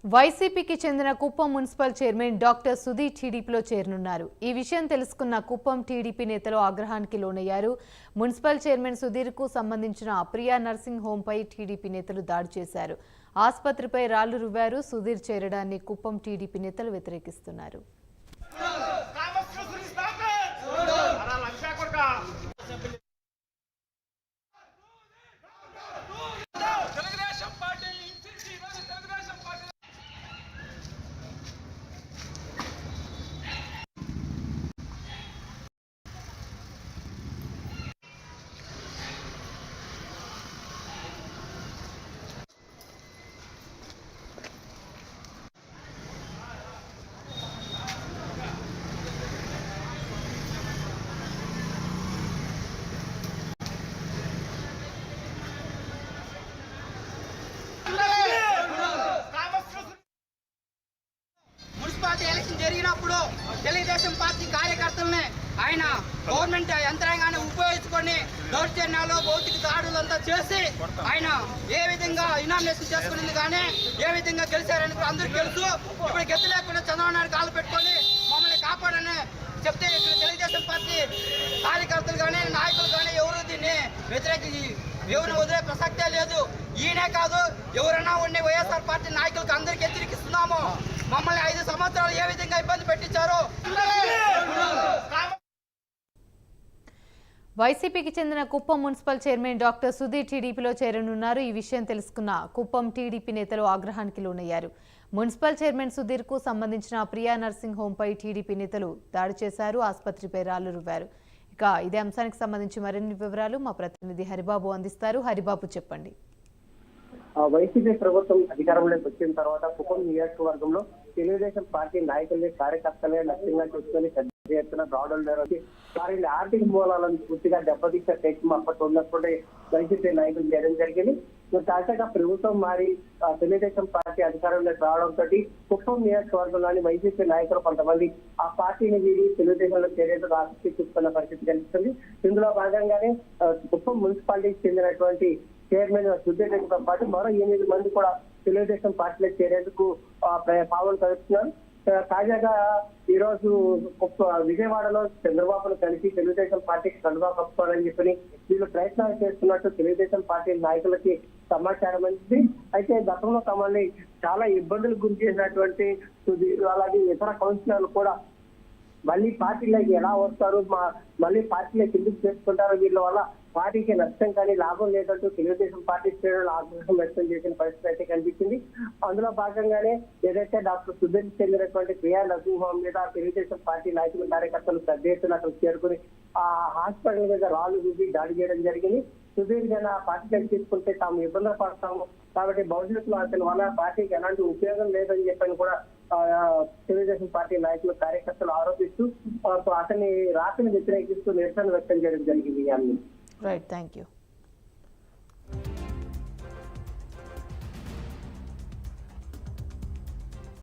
వైసీపీకి చెందిన Kuppam municipal chairman doctor Sudheer టీడీపీలో చేరనున్నారు. ఈ విషయం తెలుసుకున్న కుప్పం టీడీపీ నేతలు ఆగ్రహానికి లోనయ్యారు. మున్సిపల్ చైర్మన్ సుధీర్కు సంబంధించిన ప్రియా నర్సింగ్ హోంపై టీడీపీ నేతలు దాడి చేశారు. ఆసుపత్రిపై రాళ్లు రువ్వారు. సుధీర్ చేరడాన్ని కుప్పం టీడీపీ నేతలు వ్యతిరేకిస్తున్నారు. జరిగినప్పుడు తెలుగుదేశం పార్టీ కార్యకర్తల్ని ఆయన గవర్నమెంట్ యంత్రాంగాన్ని ఉపయోగించుకొని దౌర్జన్యాలు భౌతిక దాడులంతా చేసి ఆయన ఏ విధంగా ఇనామినేషన్ చేసుకునేది కానీ ఏ విధంగా గెలిచారని అందరికీ తెలుసు. ఇప్పుడు గెత్తు లేకుండా చంద్రబాబు నాయుడు కాలు పెట్టుకొని మమ్మల్ని కాపాడని చెప్తే ఇక్కడ తెలుగుదేశం పార్టీ కార్యకర్తలు కానీ నాయకులు కానీ ఎవరు దీన్ని వ్యతిరేకించి ఎవరిని వదిలే ప్రసక్తే లేదు. ఈయనే కాదు, ఎవరైనా ఉండి వైఎస్ఆర్ పార్టీ నాయకులకు అందరికీ హెచ్చరిస్తున్నాము. మమ్మల్ని 5 సంవత్సరాలు ఏ విధంగా ఇబ్బంది పెట్టించారో. వైసీపీకి చెందిన Kuppam municipal chairman doctor Sudheer టీడీపీలో చేరనున్నారు. ఈ విషయం తెలుసుకున్న కుప్పం టీడీపీ నేతలు ఆగ్రహానికి లోనయ్యారు. మున్సిపల్ చైర్మన్ సుధీర్కు సంబంధించిన ప్రియా నర్సింగ్ హోంపై టీడీపీ నేతలు దాడి చేశారు. ఆసుపత్రిపై రాళ్లు రువ్వారు. ఇక ఇదే అంశానికి సంబంధించి మరిన్ని వివరాలు మా ప్రతినిధి హరిబాబు అందిస్తారు. హరిబాబు, చెప్పండి. వైసీపీ ప్రభుత్వం అధికారంలోకి వచ్చిన తర్వాత కుప్పం నియోజకవర్గంలో తెలుగుదేశం పార్టీ నాయకుల్ని కార్యకర్తలే లక్ష్యంగా చూసుకొని పెద్ద ఎత్తున దాడులు నిర్వహించి వారి ఆర్థిక మూలాలను పూర్తిగా దెబ్బతీసే ప్రయత్నం అప్పటి ఉన్నప్పుడే వైసీపీ నాయకులు చేయడం జరిగింది. తాజాగా ప్రభుత్వం మారి తెలుగుదేశం పార్టీ అధికారంలోకి రావడంతో కుప్పం నియోజకవర్గంలోని వైసీపీ నాయకులు కొంతమంది ఆ పార్టీని వీడి తెలుగుదేశంలో చేరేందుకు ఆసక్తి చూపుతున్న పరిస్థితి కనిపిస్తుంది. ఇందులో భాగంగానే కుప్పం మున్సిపాలిటీకి చెందినటువంటి చైర్మన్ సుధీర్ రెడ్డితో పాటు మరో 8 మంది కూడా తెలుగుదేశం పార్టీలో చేరేందుకు పావులు కలుపుతున్నారు. తాజాగా ఈ రోజు విజయవాడలో చంద్రబాబును కలిసి తెలుగుదేశం పార్టీకి కండువా కప్పుకోవాలని చెప్పి వీళ్ళు ప్రయత్నాలు చేస్తున్నట్టు తెలుగుదేశం పార్టీ నాయకులకి సమాచారం అందింది. అయితే గతంలో తమని చాలా ఇబ్బందులు గురి చేసినటువంటి అలాగే ఇతర కౌన్సిలర్లు కూడా మళ్ళీ పార్టీలోకి ఎలా వస్తారు, మళ్ళీ పార్టీలోకి ఎందుకు చేసుకుంటారో, వీళ్ళ వల్ల పార్టీకి నష్టం కానీ లాభం లేదంటూ తెలుగుదేశం పార్టీ శ్రేణులు ఆగ్రహం వ్యక్తం చేసిన పరిస్థితి అయితే కనిపించింది. అందులో భాగంగానే ఏదైతే డాక్టర్ సుధీర్ చెందినటువంటి ప్రియా నర్సింగ్ హోమ్ మీద తెలుగుదేశం పార్టీ నాయకులు కార్యకర్తలు పెద్ద ఎత్తున అక్కడ చేరుకుని ఆ హాస్పిటల్ మీద రాళ్లు రుద్ది దాడి చేయడం జరిగింది. సుధీర్ జన పార్టీలోకి తీసుకుంటే తాము ఇబ్బందులు పడతాము కాబట్టి భవిష్యత్తులో అతని వల్ల పార్టీకి ఎలాంటి ఉపయోగం లేదని చెప్పని కూడా తెలుగుదేశం పార్టీ నాయకులు కార్యకర్తలు ఆరోపిస్తూ అతని రాకని వ్యతిరేకిస్తూ నిరసన వ్యక్తం చేయడం జరిగింది. Right, thank you.